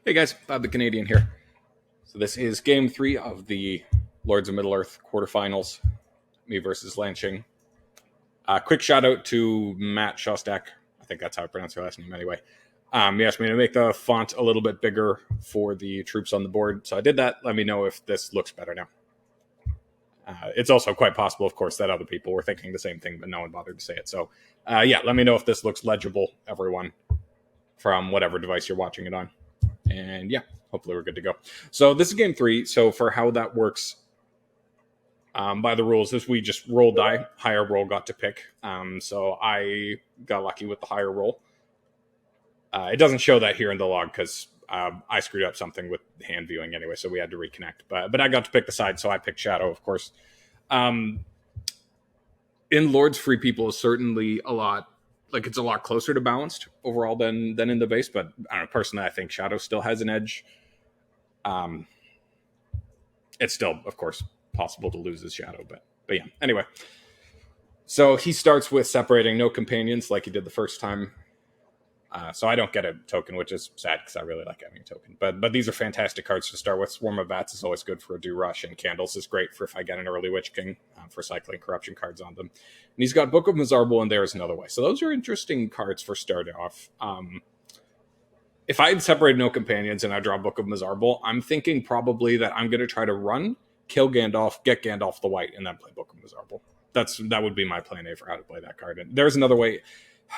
Hey guys, Bob the Canadian here. So this is game 3 of the Lords of Middle-earth quarterfinals. Me versus Lanxing. Quick shout out to Matt Shostak. I think that's how I pronounce your last name anyway. He asked me to make the font a little bit bigger for the troops on the board. So I did that. Let me know if this looks better now. It's also quite possible, of course, that other people were thinking the same thing, but no one bothered to say it. So yeah, let me know if this looks legible, everyone, from whatever device you're watching it on. And yeah, hopefully we're good to go. So this is game 3. So for how that works, by the rules, is we just roll die. Higher roll got to pick. So I got lucky with the higher roll. It doesn't show that here in the log because I screwed up something with hand viewing anyway, so we had to reconnect. But I got to pick the side, so I picked Shadow, of course. In Lords, Free People is certainly a lot. Like, it's a lot closer to balanced overall than in the base, but I don't know, personally, I think Shadow still has an edge. It's still, of course, possible to lose his Shadow, but yeah. Anyway, so he starts with separating no companions like he did the first time. So I don't get a token, which is sad because I really like having a token. But these are fantastic cards to start with. Swarm of Bats is always good for a Do Rush, and Candles is great for if I get an early Witch King for cycling corruption cards on them. And he's got Book of Mizarble, and There Is Another Way. So those are interesting cards for starting off. If I had separated no companions and I draw Book of Mizarble, I'm thinking probably that I'm going to try to run, kill Gandalf, get Gandalf the White, and then play Book of Mizarble. That would be my plan A for how to play that card. And There's Another Way.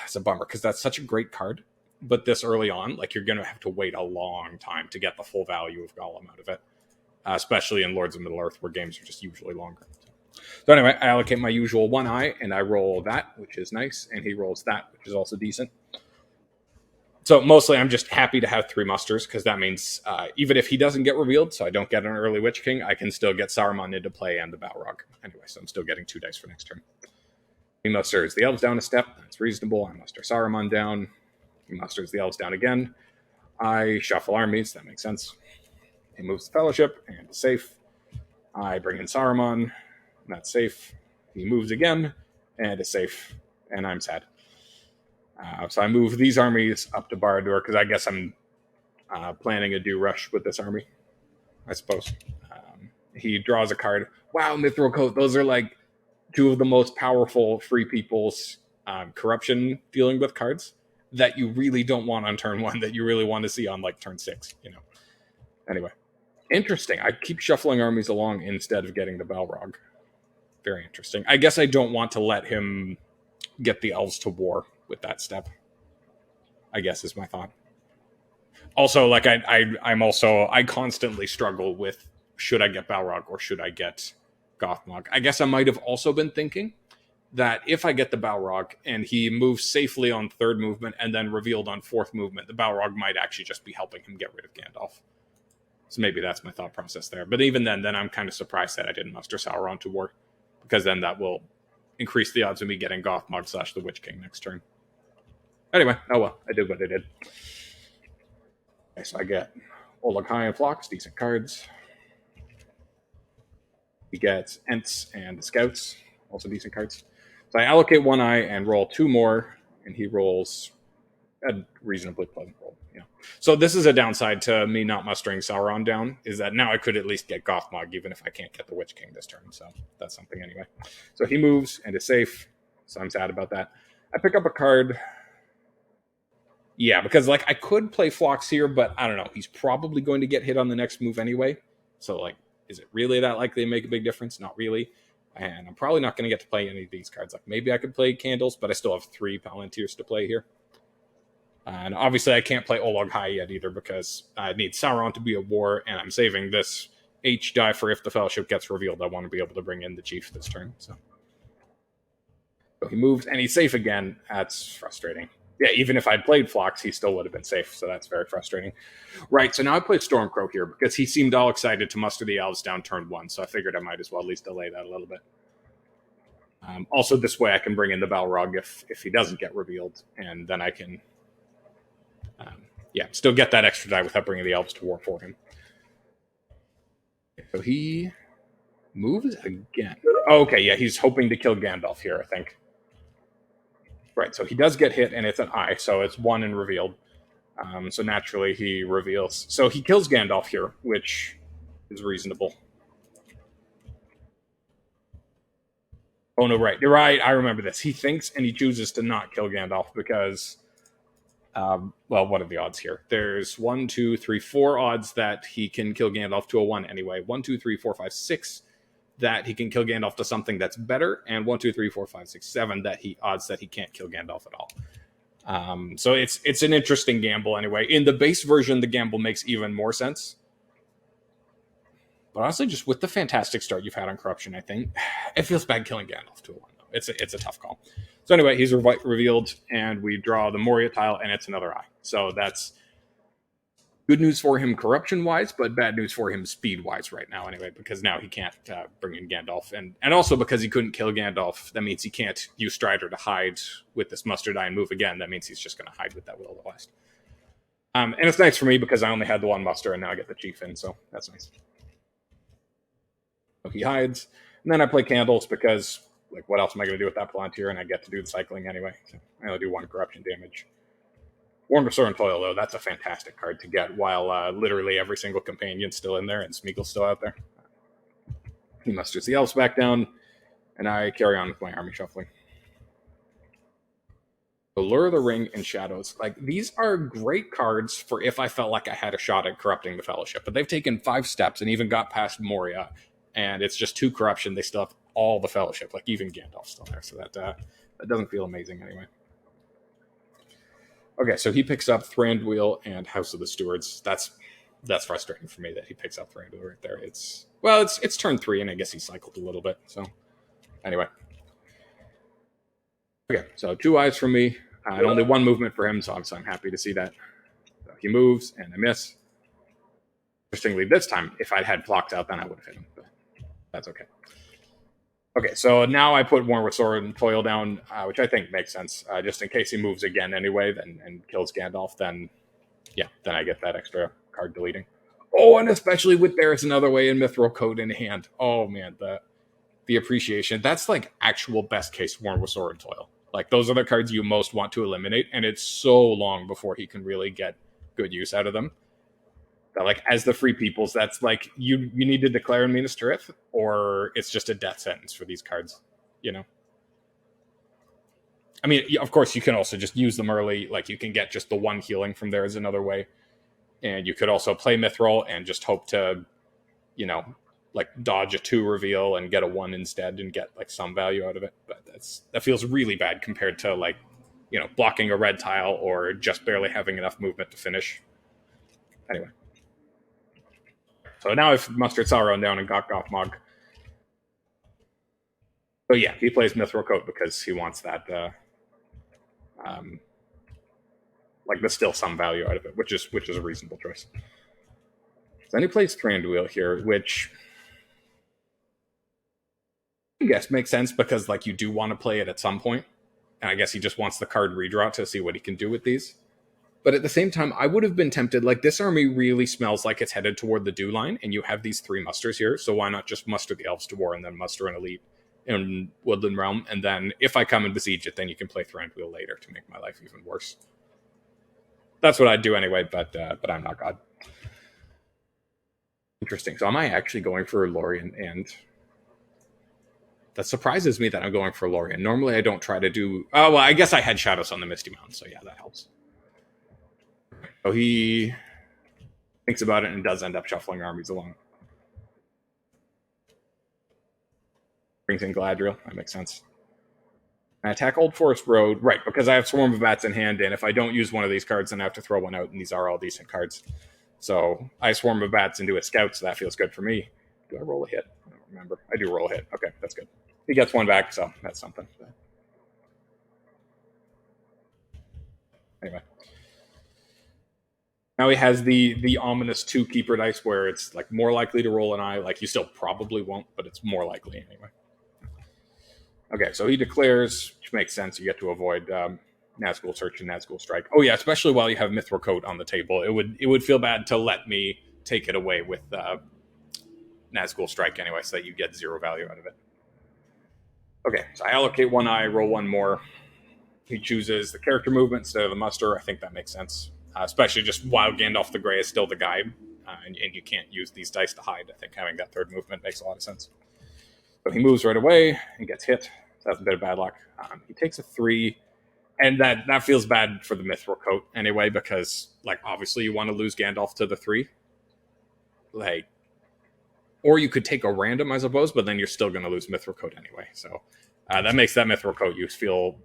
It's a bummer because that's such a great card. But this early on, like, you're going to have to wait a long time to get the full value of Gollum out of it, especially in Lords of Middle-earth where games are just usually longer. So anyway, I allocate my usual one eye, and I roll that, which is nice, and he rolls that, which is also decent. So mostly I'm just happy to have 3 musters, because that means even if he doesn't get revealed, so I don't get an early Witch King, I can still get Saruman into play and the Balrog. Anyway, so I'm still getting 2 dice for next turn. He musters the elves down a step. That's reasonable. I muster Saruman down. He musters the elves down again. I shuffle armies. That makes sense. He moves the Fellowship, and it's safe. I bring in Saruman. That's safe. He moves again, and it's safe. And I'm sad. So I move these armies up to Barad-dûr, because I guess I'm planning a Do Rush with this army, I suppose. He draws a card. Wow, Mithril Coat. Those are like 2 of the most powerful Free People's corruption dealing with cards that you really don't want on turn 1, that you really want to see on like turn 6, you know. Anyway, interesting. I keep shuffling armies along instead of getting the Balrog. Very interesting. I guess I don't want to let him get the elves to war with that step, I guess is my thought. Also, like, I constantly struggle with, should I get Balrog or should I get Gothmog? I guess I might have also been thinking that if I get the Balrog and he moves safely on 3rd movement and then revealed on 4th movement, the Balrog might actually just be helping him get rid of Gandalf. So maybe that's my thought process there. But even then I'm kind of surprised that I didn't muster Sauron to war, because then that will increase the odds of me getting Gothmog / the Witch King next turn. Anyway, oh well, I did what I did. Okay, so I get Oleg High and Phlox, decent cards. He gets Ents and the Scouts, also decent cards. So I allocate one eye and roll 2 more, and he rolls a reasonably pleasant roll. Yeah. So this is a downside to me not mustering Sauron down, is that now I could at least get Gothmog, even if I can't get the Witch King this turn. So that's something anyway. So he moves and is safe, so I'm sad about that. I pick up a card. Yeah, because like I could play Phlox here, but I don't know. He's probably going to get hit on the next move anyway. So like, is it really that likely to make a big difference? Not really. And I'm probably not going to get to play any of these cards. Like, maybe I could play Candles, but I still have 3 Palantirs to play here. And obviously I can't play Oleg High yet either, because I need Sauron to be a war, and I'm saving this H die for if the Fellowship gets revealed. I want to be able to bring in the Chief this turn. So he moves, and he's safe again. That's frustrating. Yeah, even if I'd played Phlox, he still would have been safe, so that's very frustrating. Right, so now I play Stormcrow here, because he seemed all excited to muster the elves down turn 1, so I figured I might as well at least delay that a little bit. Also, this way I can bring in the Balrog if he doesn't get revealed, and then I can, still get that extra die without bringing the elves to war for him. So he moves again. Oh, okay, yeah, he's hoping to kill Gandalf here, I think. Right, so he does get hit, and it's an eye, so it's 1 and revealed. So naturally he reveals. So he kills Gandalf here, which is reasonable. Oh no, right. You're right. I remember this. He thinks and he chooses to not kill Gandalf because, well, what are the odds here? There's 1, 2, 3, 4 odds that he can kill Gandalf to a 1 anyway. 1, 2, 3, 4, 5, 6 that he can kill Gandalf to something that's better, and 1, 2, 3, 4, 5, 6, 7 that he odds that he can't kill Gandalf at all. So it's an interesting gamble anyway. In the base version, the gamble makes even more sense. But honestly, just with the fantastic start you've had on Corruption, I think it feels bad killing Gandalf to a 1. It's a tough call. So anyway, he's revealed, and we draw the Moria tile, and it's another eye. So that's good news for him corruption-wise, but bad news for him speed-wise right now anyway, because now he can't bring in Gandalf. And also because he couldn't kill Gandalf, that means he can't use Strider to hide with this Mustard Eye and move again. That means he's just going to hide with that Will of the West. And it's nice for me because I only had the 1 muster, and now I get the Chief in, so that's nice. So he hides, and then I play Candles because, like, what else am I going to do with that Palantir? And I get to do the cycling anyway. So I only do 1 corruption damage. Worn Restore and Toil, though, that's a fantastic card to get while literally every single companion's still in there and Smeagol's still out there. He musters the elves back down, and I carry on with my army shuffling. Lure of the Ring and Shadows. Like, these are great cards for if I felt like I had a shot at corrupting the Fellowship. But they've taken 5 steps and even got past Moria, and it's just 2 corruption. They still have all the Fellowship, like even Gandalf's still there. So that doesn't feel amazing anyway. Okay, so he picks up Thranduil and House of the Stewards. That's frustrating for me that he picks up Thranduil right there. It's turn 3, and I guess he cycled a little bit. So anyway, okay, so 2 eyes from me, and only 1 movement for him. So I'm happy to see that. So he moves, and I miss. Interestingly, this time, if I'd had blocks out, then I would have hit him. But that's okay. Okay, so now I put Worn with Sword and Toil down, which I think makes sense. Just in case he moves again anyway, and kills Gandalf, then I get that extra card deleting. Oh, and especially with There's Another Way in Mithril Coat in hand. Oh man, the appreciation. That's like actual best case Worn with Sword and Toil. Like, those are the cards you most want to eliminate, and it's so long before he can really get good use out of them. That, like, as the Free Peoples, that's like you need to declare in Minas Tirith, or it's just a death sentence for these cards, you know? I mean, of course, you can also just use them early. Like, you can get just the 1 healing from There's Another Way. And you could also play Mithril and just hope to, like, dodge a 2 reveal and get a 1 instead and get, like, some value out of it. But that feels really bad compared to, like, blocking a red tile or just barely having enough movement to finish. Anyway. So now I've mustered Sauron down and got Gothmog. So yeah, he plays Mithril Coat because he wants that, like, there's still some value out of it, which is a reasonable choice. So then he plays Thranduil here, which I guess makes sense because, like, you do want to play it at some point, and I guess he just wants the card redraw to see what he can do with these. But at the same time, I would have been tempted, like, this army really smells like it's headed toward the Dew Line, and you have these 3 musters here, so why not just muster the Elves to War and then muster an Elite in Woodland Realm, and then if I come and besiege it, then you can play Thranduil later to make my life even worse. That's what I'd do anyway, but I'm not God. Interesting. So am I actually going for Lorien? And that surprises me that I'm going for Lorien. Normally I don't try to do... Oh, well, I guess I had Shadows on the Misty Mountain, so yeah, that helps. So he thinks about it and does end up shuffling armies along. Brings in Galadriel. That makes sense. I attack Old Forest Road, right, because I have Swarm of Bats in hand, and if I don't use one of these cards, then I have to throw one out, and these are all decent cards. So I Swarm of Bats into a Scout, so that feels good for me. Do I roll a hit? I don't remember. I do roll a hit. Okay, that's good. He gets 1 back, so that's something. Anyway. Now he has the ominous 2 Keeper dice where it's, like, more likely to roll an eye. Like, you still probably won't, but it's more likely anyway. Okay, so he declares, which makes sense. You get to avoid Nazgul Search and Nazgul Strike. Oh yeah, especially while you have Mithril Coat on the table. It would feel bad to let me take it away with Nazgul Strike anyway, so that you get 0 value out of it. Okay, so I allocate 1 eye, roll 1 more. He chooses the character movement instead of the muster. I think that makes sense. especially just while Gandalf the Grey is still the guide, and you can't use these dice to hide. I think having that third movement makes a lot of sense. So he moves right away and gets hit. So that's a bit of bad luck. He takes a 3, and that feels bad for the Mithril Coat anyway, because like obviously you want to lose Gandalf to the 3, like, or you could take a random, I suppose, but then you're still going to lose Mithril Coat anyway. So that makes that Mithril Coat use feel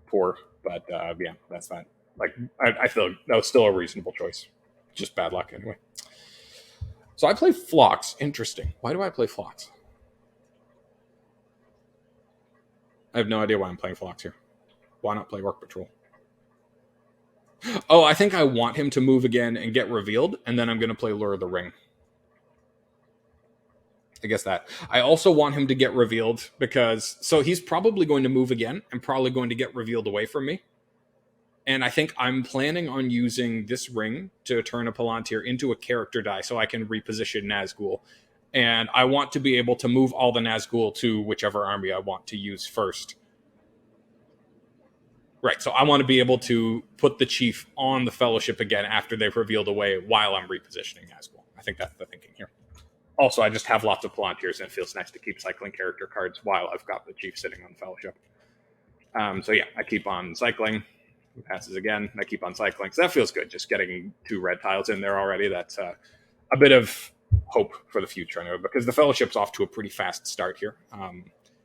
poor. But yeah, that's not like I feel that was still a reasonable choice. Just bad luck anyway. So I play Phlox. Interesting. Why do I play Phlox? I have no idea why I'm playing Phlox here. Why not play Orc Patrol? Oh, I think I want him to move again and get revealed, and then I'm going to play Lure of the Ring. I guess that. I also want him to get revealed because... So he's probably going to move again and probably going to get revealed away from me. And I think I'm planning on using this ring to turn a Palantir into a character die so I can reposition Nazgul. And I want to be able to move all the Nazgul to whichever army I want to use first. Right, so I want to be able to put the chief on the Fellowship again after they've revealed away while I'm repositioning Nazgul. I think that's the thinking here. Also, I just have lots of Palantirs, and it feels nice to keep cycling character cards while I've got the chief sitting on the Fellowship. So yeah, I keep on cycling. He passes again. I keep on cycling. So that feels good, just getting 2 red tiles in there already. That's a bit of hope for the future, anyway, because the Fellowship's off to a pretty fast start here.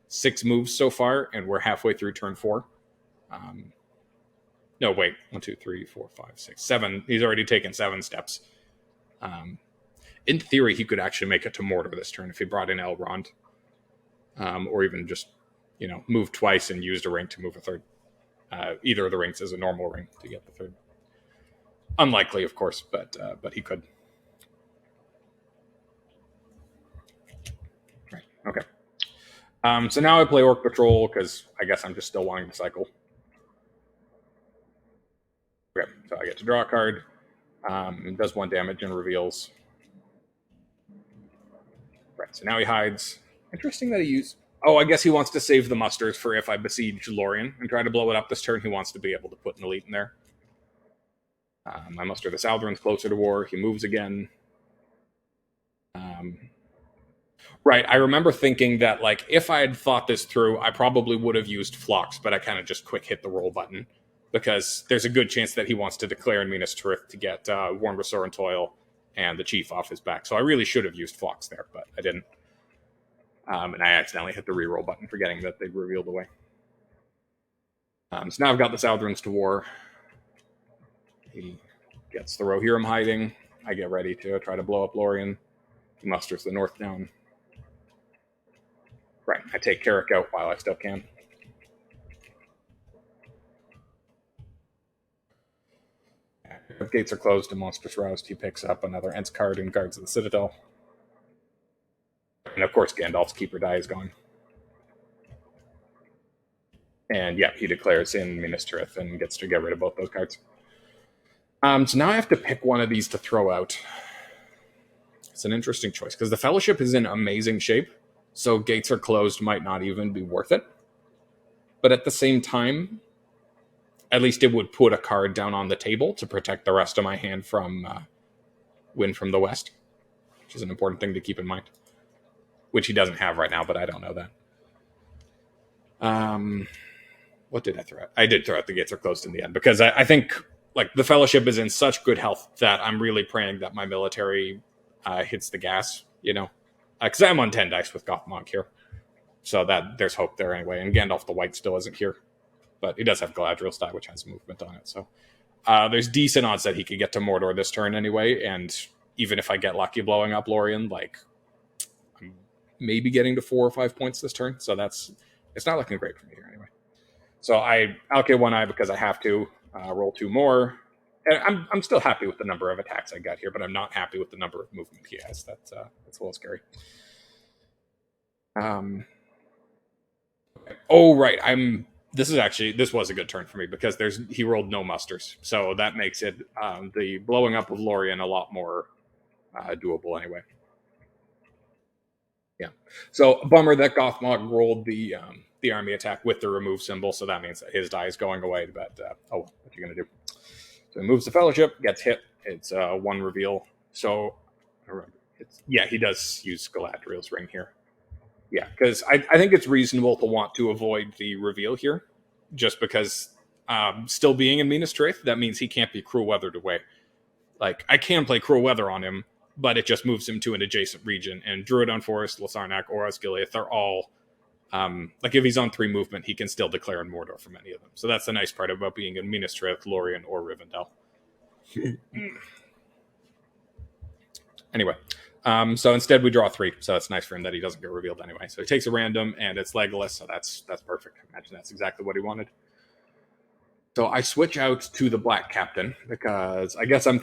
6 moves so far, and we're halfway through turn 4. No, wait. 1, 2, 3, 4, 5, 6, 7. He's already taken 7 steps. In theory, he could actually make it to Mordor this turn if he brought in Elrond. Or even just, move twice and used a ring to move a third. Either of the rings is a normal ring to get the third. Unlikely, of course, but he could. Right, okay. So now I play Orc Patrol because I guess I'm just still wanting to cycle. Okay, so I get to draw a card. It does 1 damage and reveals. Right, so now he hides. Interesting that he used... Oh, I guess he wants to save the musters for if I besiege Lorien and try to blow it up this turn. He wants to be able to put an elite in there. I muster the Southrons closer to war. He moves again. Right, I remember thinking that, like, if I had thought this through, I probably would have used Phlox, but I kind of just quick hit the roll button. Because there's a good chance that he wants to declare in Minas Tirith to get Worn Resor and Toil and the Chief off his back. So I really should have used Phlox there, but I didn't. And I accidentally hit the reroll button, forgetting that they'd revealed away. So now I've got the Southrons to war. He gets the Rohirrim hiding. I get ready to try to blow up Lorien. He musters the north down. Right, I take Carrick out while I still can. If gates are closed and monsters roused, he picks up another Ents card and guards the Citadel. And of course, Gandalf's Keeper die is gone. And yeah, he declares in Minas Tirith and gets to get rid of both those cards. So now I have to pick one of these to throw out. It's an interesting choice, because the Fellowship is in amazing shape, so gates are closed might not even be worth it. But at the same time, at least it would put a card down on the table to protect the rest of my hand from Wind from the West, which is an important thing to keep in mind. Which he doesn't have right now, but I don't know that. What did I throw out? I did throw out the gates are closed in the end, because I think like the Fellowship is in such good health that I'm really praying that my military hits the gas, because I'm on 10 dice with Gothmog here. So that there's hope there anyway. And Gandalf the White still isn't here. But he does have Galadriel's die, which has movement on it. So there's decent odds that he could get to Mordor this turn anyway. And even if I get lucky blowing up Lorien, like, I'm maybe getting to 4 or 5 points this turn. So it's not looking great for me here anyway. So I allocate 1 eye because I have to roll 2 more. And I'm still happy with the number of attacks I got here, but I'm not happy with the number of movement he has. That's a little scary. Oh, right. This was a good turn for me because he rolled no musters. So that makes it the blowing up of Lorien a lot more doable anyway. Yeah. So bummer that Gothmog rolled the army attack with the remove symbol. So that means that his die is going away. But what are you going to do? So he moves the Fellowship, gets hit. It's 1 reveal. So, he does use Galadriel's ring here. Yeah, because I think it's reasonable to want to avoid the reveal here, just because still being in Minas Tirith, that means he can't be Cruel Weathered away. Like, I can play Cruel Weather on him, but it just moves him to an adjacent region. And Druidon Forest, Lasarnak, or Osgiliath are all, like if he's on 3 movement, he can still declare in Mordor from any of them. So that's the nice part about being in Minas Tirith, Lorien, or Rivendell. Anyway, so instead we draw 3. So it's nice for him that he doesn't get revealed anyway. So he takes a random, and it's Legolas, so that's perfect. Imagine that's exactly what he wanted. So I switch out to the Black Captain, because I guess I'm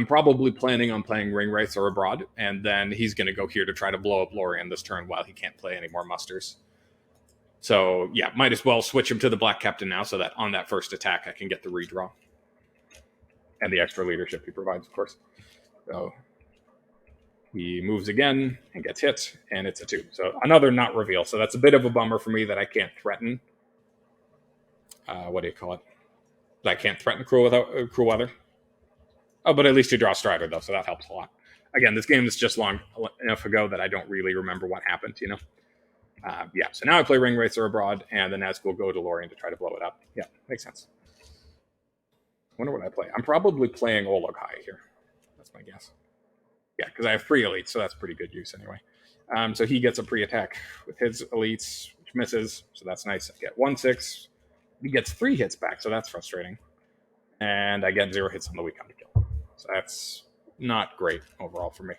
probably planning on playing Ringwraiths or Abroad, and then he's going to go here to try to blow up Lorien this turn while he can't play any more musters. So, yeah, might as well switch him to the Black Captain now, so that on that first attack I can get the redraw. And the extra leadership he provides, of course. So he moves again and gets hit, and it's a 2. So another not reveal. So that's a bit of a bummer for me that I can't threaten. What do you call it? I can't threaten Cruel Weather. Oh, but at least you draw Strider, though, so that helps a lot. Again, this game is just long enough ago that I don't really remember what happened, you know? So now I play Ringwraiths or Abroad, and then Nazgul will go to Lorien to try to blow it up. Yeah, makes sense. I wonder what I play. I'm probably playing Olog High here. That's my guess. Yeah, because I have 3 elites, so that's pretty good use anyway. So he gets a pre-attack with his elites, which misses, so that's nice. I get 1/6. He gets 3 hits back, so that's frustrating. And I get 0 hits on the weak to kill. So that's not great overall for me.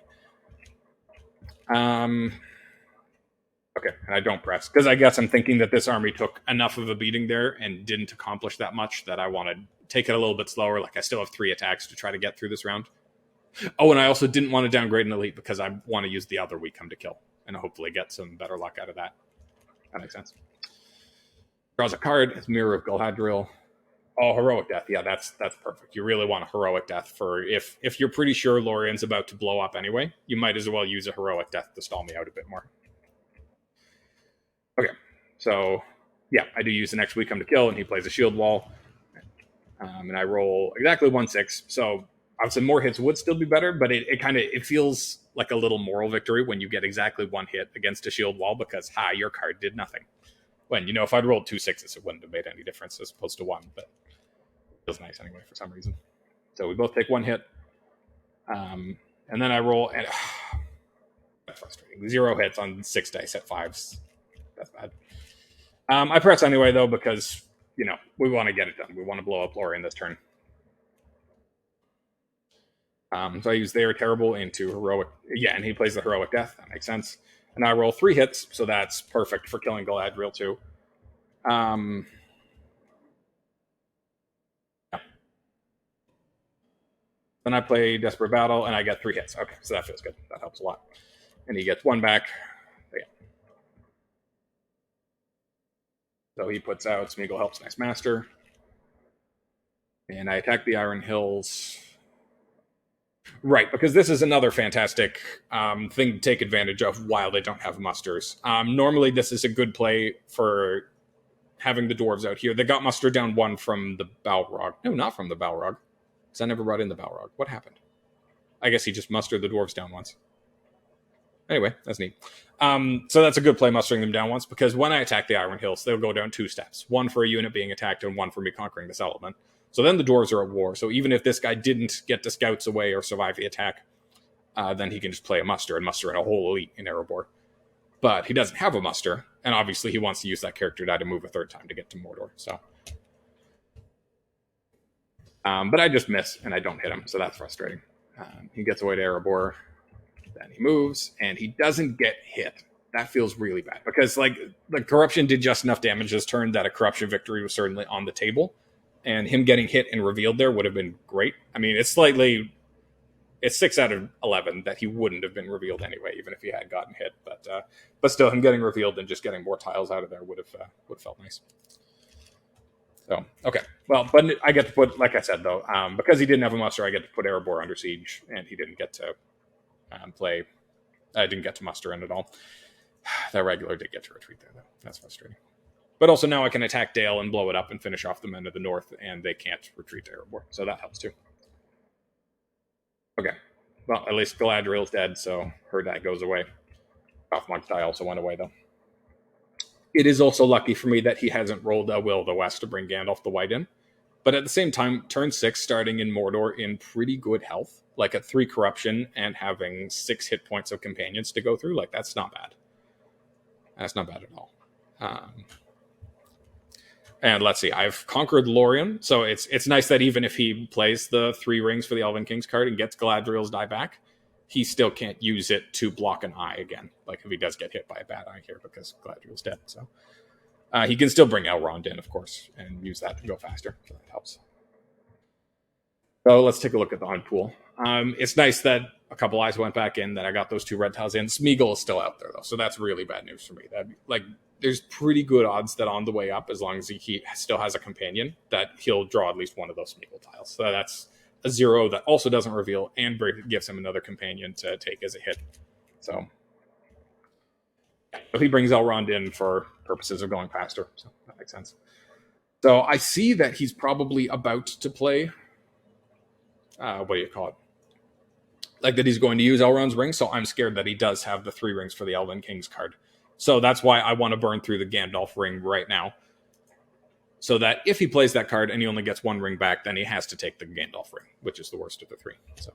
Okay, and I don't press, because I guess I'm thinking that this army took enough of a beating there and didn't accomplish that much that I want to take it a little bit slower. Like, I still have 3 attacks to try to get through this round. Oh, and I also didn't want to downgrade an elite because I want to use the other weak to kill and hopefully get some better luck out of that. That makes sense. Draws a card. It's Mirror of Galadriel. Oh, Heroic Death. Yeah, that's perfect. You really want a Heroic Death for if you're pretty sure Lorien's about to blow up anyway, you might as well use a Heroic Death to stall me out a bit more. Okay, so yeah, I do use the next weak to kill, and he plays a Shield Wall. And I roll exactly 1/6. So obviously more hits would still be better, but it feels like a little moral victory when you get exactly 1 hit against a Shield Wall because, your card did nothing. When, if I'd rolled 2 6s, it wouldn't have made any difference as opposed to 1, but it feels nice anyway for some reason. So we both take 1 hit. And then I roll, and that's frustrating. 0 hits on 6 dice at 5s. That's bad. I press anyway, though, because, we want to get it done. We want to blow up Lorien this turn. So I use They Are Terrible into Heroic. Yeah, and he plays the Heroic Death. That makes sense. And I roll 3 hits, so that's perfect for killing Galadriel, too. Yeah. Then I play Desperate Battle, and I get 3 hits. Okay, so that feels good. That helps a lot. And he gets 1 back. So he puts out Smeagol Helps Nice Master. And I attack the Iron Hills. Right, because this is another fantastic thing to take advantage of while they don't have musters. Normally, this is a good play for having the dwarves out here. They got muster down 1 from the Balrog. No, not from the Balrog, because I never brought in the Balrog. What happened? I guess he just mustered the dwarves down once. Anyway, that's neat. So that's a good play, mustering them down once, because when I attack the Iron Hills, they'll go down 2 steps. 1 for a unit being attacked and 1 for me conquering the settlement. So then the dwarves are at war. So even if this guy didn't get the scouts away or survive the attack, then he can just play a muster and muster in a whole elite in Erebor. But he doesn't have a muster, and obviously he wants to use that character die to move a 3rd time to get to Mordor. So, but I just miss, and I don't hit him, so that's frustrating. He gets away to Erebor, then he moves, and he doesn't get hit. That feels really bad, because the Corruption did just enough damage this turn that a Corruption victory was certainly on the table. And him getting hit and revealed there would have been great. I mean, it's 6 out of 11 that he wouldn't have been revealed anyway, even if he had gotten hit. But still, him getting revealed and just getting more tiles out of there would have felt nice. So, okay. Well, but I get to put, like I said, though, because he didn't have a muster, I get to put Erebor under siege, and he didn't get to play. I didn't get to muster in at all. That regular did get to retreat there, though. That's frustrating. But also now I can attack Dale and blow it up and finish off the men of the north, and they can't retreat to Erebor. So that helps too. Okay. Well, at least Galadriel's dead, so her dad goes away. Off-Monk's die also went away, though. It is also lucky for me that he hasn't rolled a Will of the West to bring Gandalf the White in. But at the same time, turn 6, starting in Mordor in pretty good health, like at 3 corruption and having 6 hit points of companions to go through, like that's not bad. That's not bad at all. And let's see, I've conquered Lorien, so it's nice that even if he plays the 3 rings for the Elven King's card and gets Galadriel's die back, he still can't use it to block an eye again, like if he does get hit by a bad eye here because Galadriel's dead. So he can still bring Elrond in, of course, and use that to go faster, so that helps. So let's take a look at the hunt pool. It's nice that a couple eyes went back in, that I got those 2 red tiles in. Smeagol is still out there, though, so that's really bad news for me. That, like, there's pretty good odds that on the way up, as long as he still has a companion, that he'll draw at least one of those Smeagol tiles. So that's a 0 that also doesn't reveal and gives him another companion to take as a hit. So he brings Elrond in for purposes of going faster. So that makes sense. So I see that he's probably about to play. What do you call it? Like that he's going to use Elrond's ring. So I'm scared that he does have the 3 rings for the Elven King's card. So that's why I want to burn through the Gandalf ring right now. So that if he plays that card and he only gets 1 ring back, then he has to take the Gandalf ring, which is the worst of the 3. So,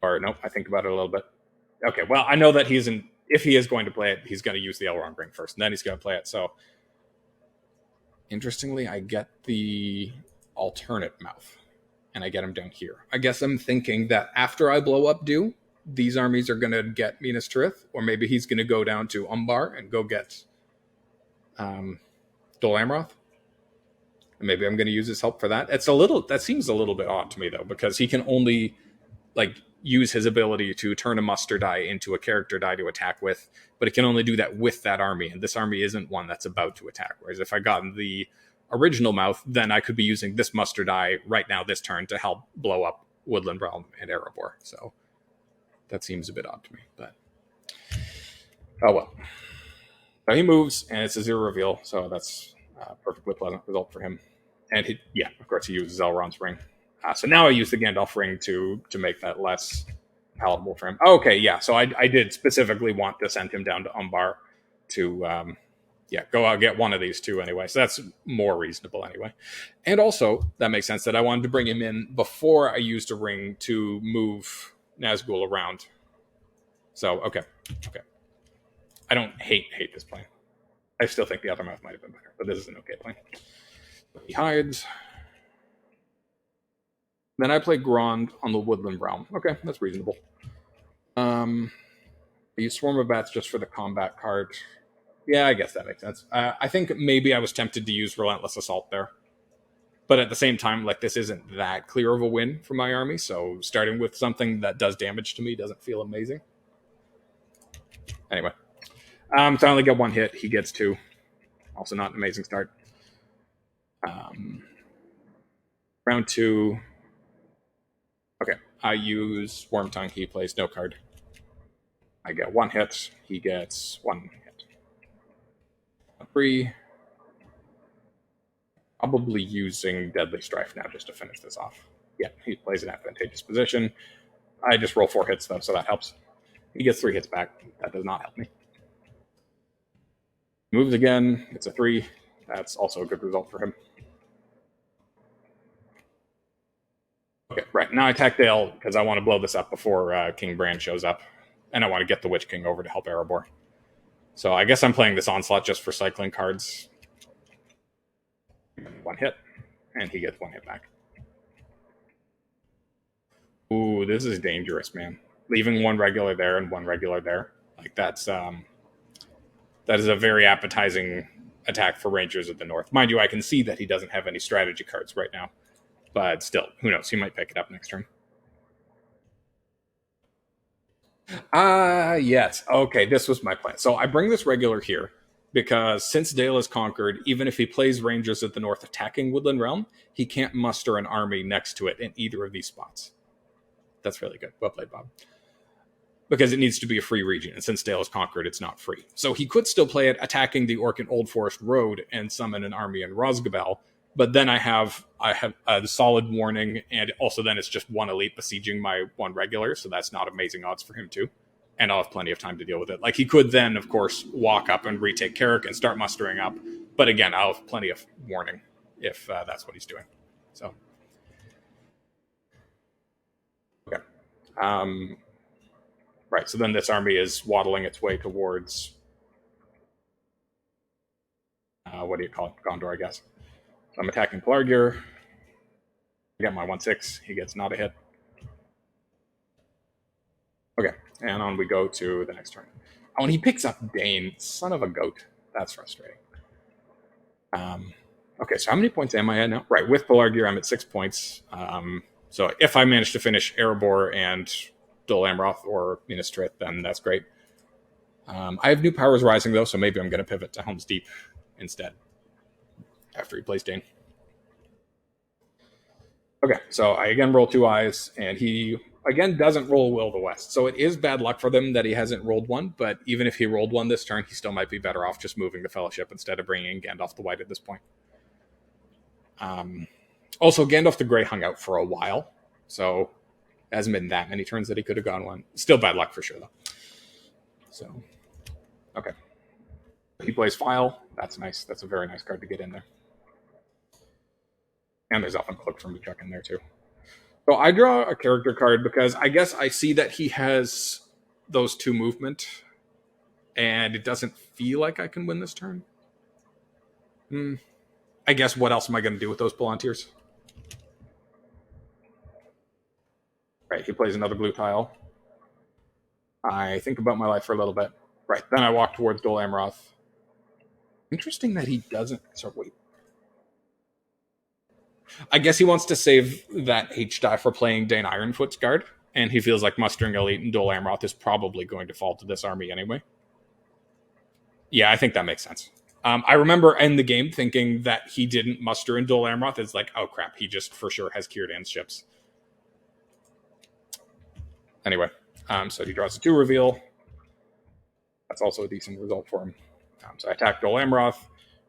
or no, I think about it a little bit. Okay, well, I know that if he is going to play it, he's going to use the Elrond ring first, and then he's going to play it. So, interestingly, I get the alternate mouth, and I get him down here. I guess I'm thinking that after I blow up Dew, these armies are going to get Minas Tirith, or maybe he's going to go down to Umbar and go get Dol Amroth. And maybe I'm going to use his help for that. That seems a little bit odd to me, though, because he can only use his ability to turn a muster die into a character die to attack with, but it can only do that with that army, and this army isn't one that's about to attack. Whereas if I got the original mouth, then I could be using this muster die right now this turn to help blow up Woodland Realm and Erebor. So that seems a bit odd to me, but oh well. So he moves, and it's a 0 reveal, so that's a perfectly pleasant result for him. And of course, he uses Elrond's ring. So now I use the Gandalf ring to make that less palatable for him. Okay, yeah, so I did specifically want to send him down to Umbar to, go out and get one of these 2 anyway. So that's more reasonable anyway. And also, that makes sense that I wanted to bring him in before I used a ring to move Nazgul around. So, okay. I don't hate this plan. I still think the other mouth might have been better, but this is an okay plan. He hides. Then I play Grond on the Woodland Realm. Okay, that's reasonable. I use Swarm of Bats just for the combat card. Yeah, I guess that makes sense. I think maybe I was tempted to use Relentless Assault there. But at the same time, this isn't that clear of a win for my army, so starting with something that does damage to me doesn't feel amazing. Anyway. So I only get 1 hit. He gets 2. Also not an amazing start. Round 2. Okay, I use Wormtongue. He plays no card. I get 1 hit. He gets 1 hit. 3. Probably using Deadly Strife now just to finish this off. Yeah, he plays an advantageous position. I just roll 4 hits, though, so that helps. He gets 3 hits back. That does not help me. Moves again. It's a 3. That's also a good result for him. Okay, right. Now I attack Dale because I want to blow this up before King Bran shows up. And I want to get the Witch King over to help Erebor. So I guess I'm playing this Onslaught just for cycling cards. 1 hit. And he gets 1 hit back. Ooh, this is dangerous, man. Leaving 1 regular there and 1 regular there. That is a very appetizing attack for Rangers of the North. Mind you, I can see that he doesn't have any strategy cards right now. But still, who knows? He might pick it up next turn. Yes. Okay, this was my plan. So I bring this regular here because since Dale is conquered, even if he plays Rangers of the North attacking Woodland Realm, he can't muster an army next to it in either of these spots. That's really good. Well played, Bob. because it needs to be a free region. And since Dale is conquered, it's not free. So he could still play it attacking the Orc and Old Forest Road and summon an army in Rosgabel. But then I have a solid warning, and also then it's just one elite besieging my one regular, so that's not amazing odds for him too. And I'll have plenty of time to deal with it. Like, he could then, of course, walk up and retake Carrick and start mustering up. But again, I'll have plenty of warning if that's what he's doing. So, okay. Right, so then this army is waddling its way towards, what do you call it? Gondor, I guess. So I'm attacking Pelargir. I get my 1/6. He gets not a hit. Okay, and on we go to the next turn. Oh, and he picks up Dane. Son of a goat. That's frustrating. Okay, so how many points am I at now? Right, with Pelargir, I'm at 6 points. So if I manage to finish Erebor and Dol Amroth or Minas Tirith, then that's great. I have new powers rising, though, so maybe I'm going to pivot to Helm's Deep instead after he plays Dane. Okay, so I again roll 2 eyes, and he again doesn't roll Will of the West. So it is bad luck for them that he hasn't rolled one, but even if he rolled one this turn, he still might be better off just moving the Fellowship instead of bringing in Gandalf the White at this point. Also, Gandalf the Grey hung out for a while, so it hasn't been that many turns that he could have gone one. Still bad luck for sure, though. So, okay. He plays File. That's nice. That's a very nice card to get in there. And there's often Cloak from Chuck in there, too. So I draw a character card because I guess I see that he has those 2 movement, and it doesn't feel like I can win this turn. I guess what else am I going to do with those Palantirs? Right, he plays another blue tile. I think about my life for a little bit. Right, then I walk towards Dol Amroth. Interesting that he doesn't... So, wait. I guess he wants to save that H-die for playing Dane Ironfoot's guard, and he feels like mustering Elite and Dol Amroth is probably going to fall to this army anyway. Yeah, I think that makes sense. I remember in the game thinking that he didn't muster in Dol Amroth. It's like, oh crap, he just for sure has Círdan's ships. Anyway, so he draws a 2 reveal. That's also a decent result for him. So I attack Dol Amroth.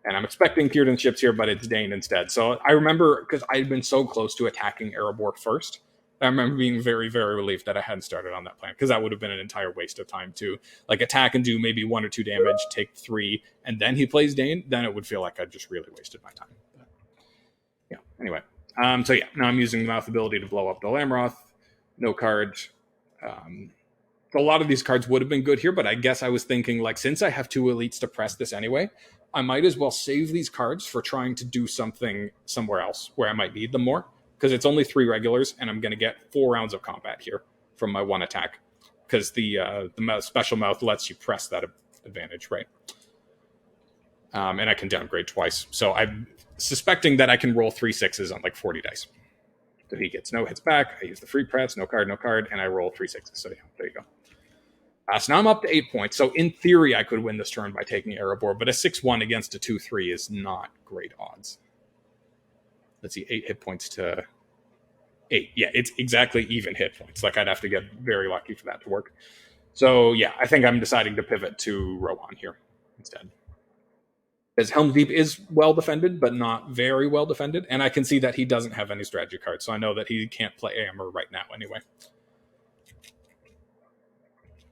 And I'm expecting Círdan's ships here, but it's Dane instead. So I remember, because I had been so close to attacking Erebor first, I remember being very, very relieved that I hadn't started on that plan, because that would have been an entire waste of time to like attack and do maybe 1 or 2 damage, take 3, and then he plays Dane. Then it would feel like I just really wasted my time. But, yeah, anyway. So yeah, now I'm using the mouth ability to blow up Dol Amroth. No card. So a lot of these cards would have been good here, but I guess I was thinking, like, since I have 2 elites to press this anyway, I might as well save these cards for trying to do something somewhere else where I might need them more, because it's only 3 regulars, and I'm going to get 4 rounds of combat here from my 1 attack, because the special mouth lets you press that advantage, right? And I can downgrade twice. So I'm suspecting that I can roll 3 6s on like 40 dice. So he gets no hits back. I use the free press, no card, and I roll 3 6s. So yeah, there you go. So now I'm up to 8 points. So in theory, I could win this turn by taking Erebor, but a 6-1 against a 2-3 is not great odds. Let's see, 8 hit points to 8. Yeah, it's exactly even hit points. Like, I'd have to get very lucky for that to work. So yeah, I think I'm deciding to pivot to Rohan here instead. Because Helm's Deep is well defended, but not very well defended, and I can see that he doesn't have any strategy cards, so I know that he can't play Aemir right now anyway.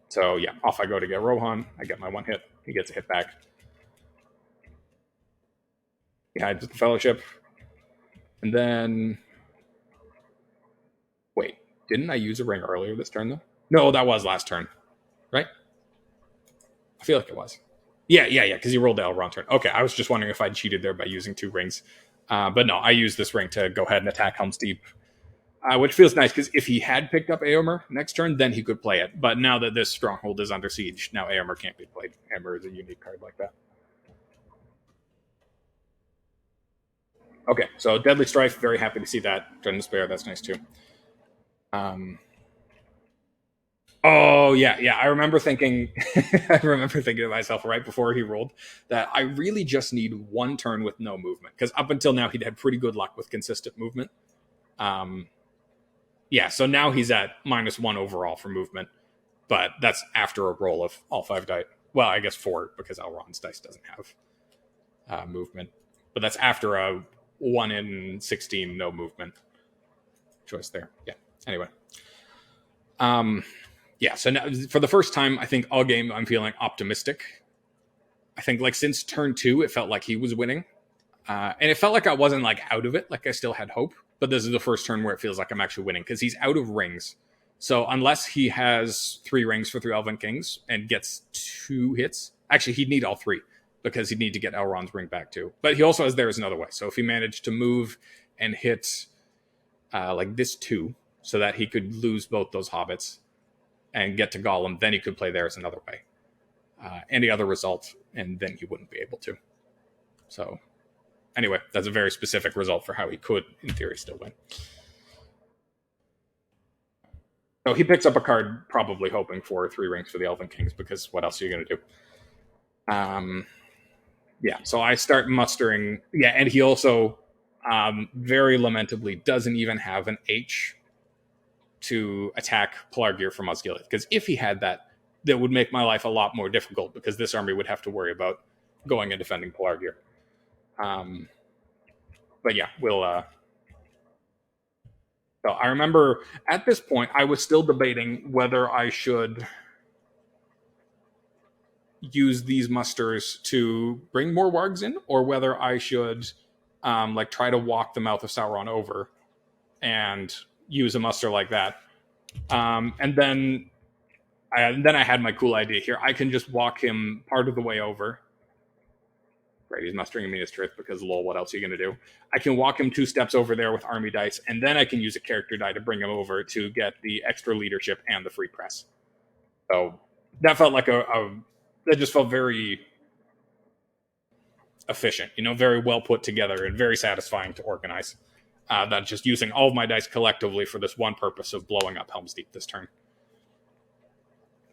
So yeah, off I go to get Rohan. I get my 1 hit. He gets a hit back. He hides with the Fellowship. And then... Wait, didn't I use a ring earlier this turn, though? No, that was last turn. Right? I feel like it was. Yeah, because he rolled the Elrond turn. Okay, I was just wondering if I'd cheated there by using 2 rings. But no, I used this ring to go ahead and attack Helm's Deep. Which feels nice, because if he had picked up Aemir next turn, then he could play it. But now that this stronghold is under siege, now Aemir can't be played. Aemir is a unique card like that. Okay, so Deadly Strife, very happy to see that. Turn Despair, that's nice too. Oh, yeah, I remember thinking to myself right before he rolled that I really just need 1 turn with no movement, because up until now he'd had pretty good luck with consistent movement. Yeah, so now he's at -1 overall for movement. but that's after a roll of all 5 dice. Well, I guess 4 because Elrond's dice doesn't have movement, but that's after a 1 in 16 no movement choice there. Yeah. Anyway. Yeah, so now, for the first time, I think all game I'm feeling optimistic. I think like since turn 2, it felt like he was winning. And it felt like I wasn't like out of it, like I still had hope. But this is the first turn where it feels like I'm actually winning because he's out of rings. So unless he has 3 rings for 3 Elven Kings and gets 2 hits, actually he'd need all 3 because he'd need to get Elrond's ring back too. But he also has There Is Another Way. So if he managed to move and hit like this 2 so that he could lose both those hobbits and get to Gollum, then he could play There Is Another Way. Any other result, and then he wouldn't be able to. So anyway, that's a very specific result for how he could, in theory, still win. So he picks up a card, probably hoping for 3 rings for the Elven Kings, because what else are you going to do? Yeah, so I start mustering. Yeah, and he also, very lamentably, doesn't even have an H to attack Pelargir from Osgiliath. Because if he had that, that would make my life a lot more difficult, because this army would have to worry about going and defending Pelargir. But yeah, we'll... So I remember at this point, I was still debating whether I should use these musters to bring more wargs in, or whether I should like try to walk the Mouth of Sauron over and use a muster like that. And then I had my cool idea here. I can just walk him part of the way over. Right, he's mustering a Minas Tirith because lol, what else are you going to do? I can walk him 2 steps over there with army dice, and then I can use a character die to bring him over to get the extra leadership and the free press. So that felt like that just felt very efficient, very well put together and very satisfying to organize. That just using all of my dice collectively for this one purpose of blowing up Helm's Deep this turn.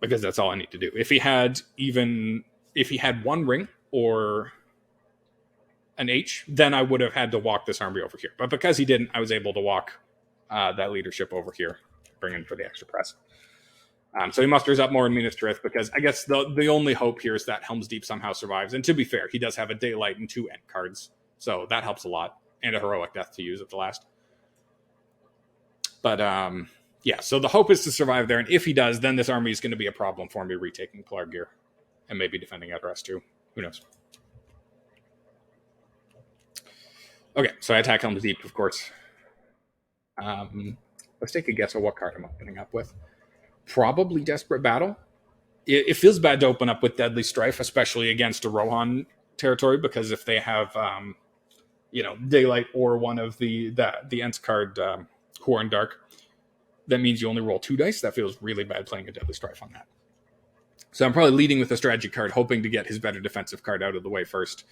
Because that's all I need to do. If he had 1 ring or an H, then I would have had to walk this army over here. But because he didn't, I was able to walk that leadership over here, bring in for the extra press. So he musters up more in Minas Tirith, because I guess the only hope here is that Helm's Deep somehow survives. And to be fair, he does have a Daylight and 2 end cards, so that helps a lot, and a Heroic Death to use at the last. But yeah, so the hope is to survive there, and if he does, then this army is going to be a problem for me retaking Pelargir, and maybe defending Edoras too. Who knows? Okay, so I attack Helm's Deep, of course. Let's take a guess at what card I'm opening up with. Probably Desperate Battle. It feels bad to open up with Deadly Strife, especially against a Rohan territory, because if they have, Daylight or one of the Ents card, Horn Dark, that means you only roll 2 dice. That feels really bad playing a Deadly Strife on that. So I'm probably leading with a strategy card, hoping to get his better defensive card out of the way first,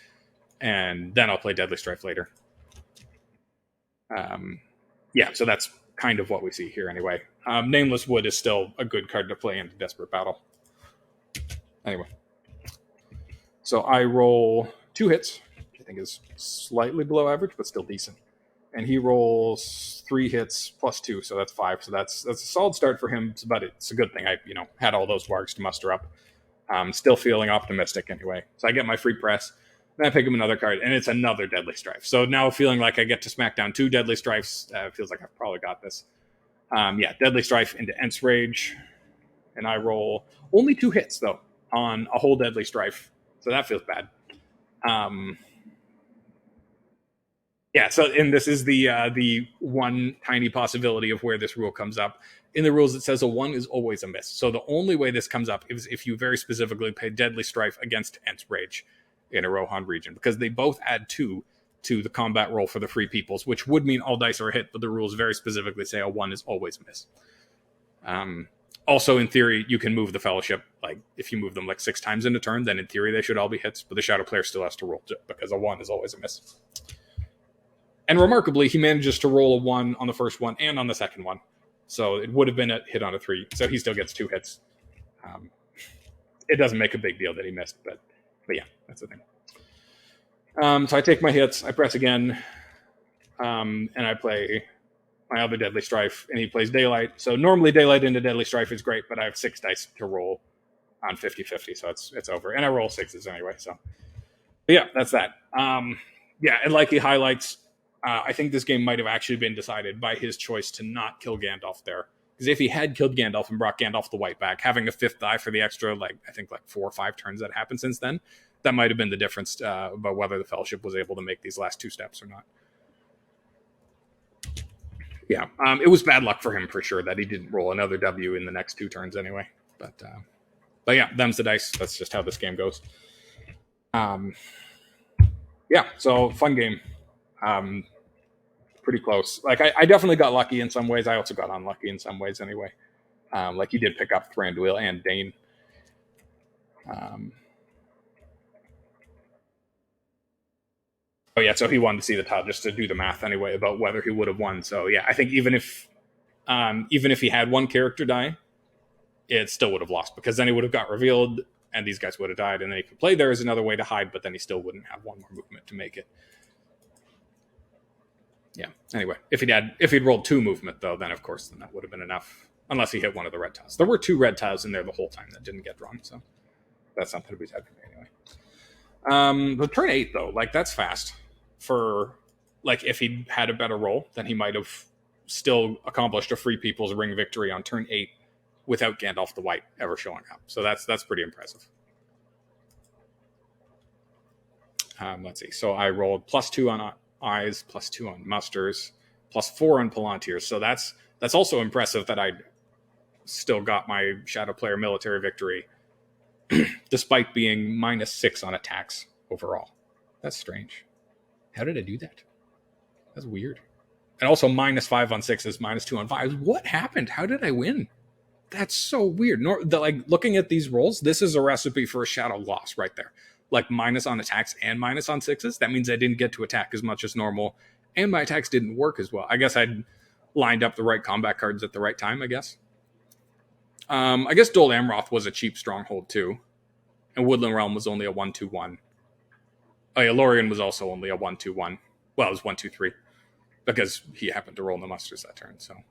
and then I'll play Deadly Strife later. Yeah, so that's kind of what we see here anyway. Nameless Wood is still a good card to play into Desperate Battle. Anyway. So I roll 2 hits, which I think is slightly below average, but still decent. And he rolls 3 hits plus 2, so that's 5. So that's a solid start for him, but it's a good thing I had all those wargs to muster up. Still feeling optimistic anyway. So I get my free press. Then I pick him another card, and it's another Deadly Strife. So now feeling like I get to smack down 2 Deadly Strifes, feels like I've probably got this. Yeah, Deadly Strife into Ents Rage, and I roll only 2 hits, though, on a whole Deadly Strife. So that feels bad. Yeah, so and this is the one tiny possibility of where this rule comes up. In the rules, it says a 1 is always a miss. So the only way this comes up is if you very specifically play Deadly Strife against Ents Rage in a Rohan region, because they both add 2 to the combat roll for the free peoples, which would mean all dice are a hit, but the rules very specifically say a 1 is always a miss. Also, in theory, you can move the Fellowship. Like, if you move them 6 times in a turn, then in theory they should all be hits, but the Shadow player still has to roll, because a 1 is always a miss. And remarkably, he manages to roll a 1 on the first one and on the second one. So it would have been a hit on a 3, so he still gets 2 hits. It doesn't make a big deal that he missed, but yeah, that's the thing. So I take my hits, I press again, and I play my other Deadly Strife, and he plays Daylight. So normally Daylight into Deadly Strife is great, but I have 6 dice to roll on 50-50, so it's over. And I roll 6s anyway, so. But yeah, that's that. Yeah, and like he highlights, I think this game might have actually been decided by his choice to not kill Gandalf there. Because if he had killed Gandalf and brought Gandalf the White back, having a 5th die for the extra, I think 4 or 5 turns that happened since then, that might have been the difference about whether the Fellowship was able to make these last 2 steps or not. Yeah, it was bad luck for him for sure that he didn't roll another W in the next 2 turns anyway. But yeah, them's the dice. That's just how this game goes. Yeah, so fun game. Pretty close. I definitely got lucky in some ways. I also got unlucky in some ways anyway. He did pick up Thranduil and Dane. Oh yeah, so he wanted to see the tile just to do the math anyway about whether he would have won. So yeah, I think even if he had one character die, it still would have lost because then he would have got revealed and these guys would have died, and then he could play there as another way to hide, but then he still wouldn't have one more movement to make it. Yeah. Anyway, if he'd rolled 2 movement though, then of course that would have been enough. Unless he hit one of the red tiles. There were 2 red tiles in there the whole time that didn't get drawn, so that's something to be said for me anyway. But turn 8 though, that's fast. For if he had a better roll, then he might have still accomplished a Free People's Ring victory on turn 8 without Gandalf the White ever showing up. So that's pretty impressive. Let's see. So I rolled +2 on Eyes, +2 on Musters, +4 on Palantirs. So that's also impressive that I still got my Shadow Player military victory despite being -6 on attacks overall. That's strange. How did I do that? That's weird. And also -5 on 6s, -2 on 5s. What happened? How did I win? That's so weird. Looking at these rolls, this is a recipe for a shadow loss right there. Minus on attacks and minus on 6s. That means I didn't get to attack as much as normal, and my attacks didn't work as well. I guess I'd lined up the right combat cards at the right time, I guess. I guess Dol Amroth was a cheap stronghold too, and Woodland Realm was only a 1/2/1. Oh yeah, Lorien was also only a 1/2/1. Well, it was 1/2/3 because he happened to roll the musters that turn. So,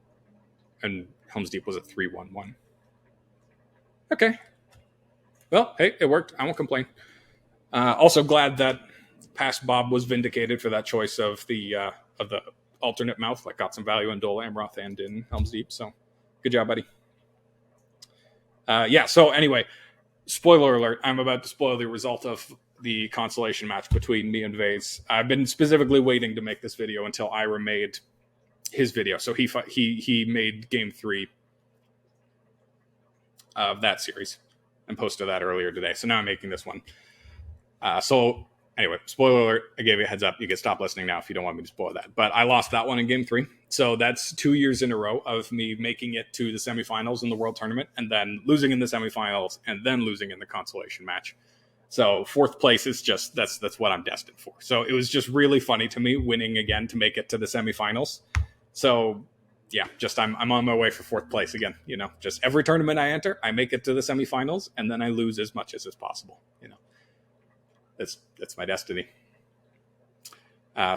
and Helm's Deep was a 3/1/1. Okay. Well, hey, it worked. I won't complain. Also glad that past Bob was vindicated for that choice of the alternate mouth. Got some value in Dol Amroth and in Helm's Deep. So, good job, buddy. Yeah. So anyway, spoiler alert: I'm about to spoil the result of the consolation match between me and Vase. I've been specifically waiting to make this video until Ira made his video. So he made game 3 of that series and posted that earlier today. So now I'm making this one. So anyway, spoiler alert, I gave you a heads up. You can stop listening now if you don't want me to spoil that. But I lost that one in game 3. So that's 2 years in a row of me making it to the semifinals in the World Tournament and then losing in the semifinals and then losing in the consolation match. So 4th place is just, that's what I'm destined for. So it was just really funny to me winning again to make it to the semifinals. So yeah, just I'm on my way for 4th place again. Just every tournament I enter, I make it to the semifinals and then I lose as much as is possible. That's my destiny.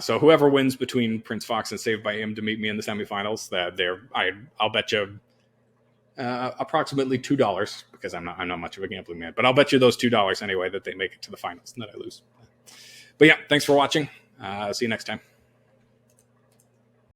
So whoever wins between Prince Fox and Saved by Him to meet me in the semifinals, I'll bet you approximately $2 because I'm not much of a gambling man, but I'll bet you those $2 anyway that they make it to the finals and that I lose. But yeah, thanks for watching. See you next time.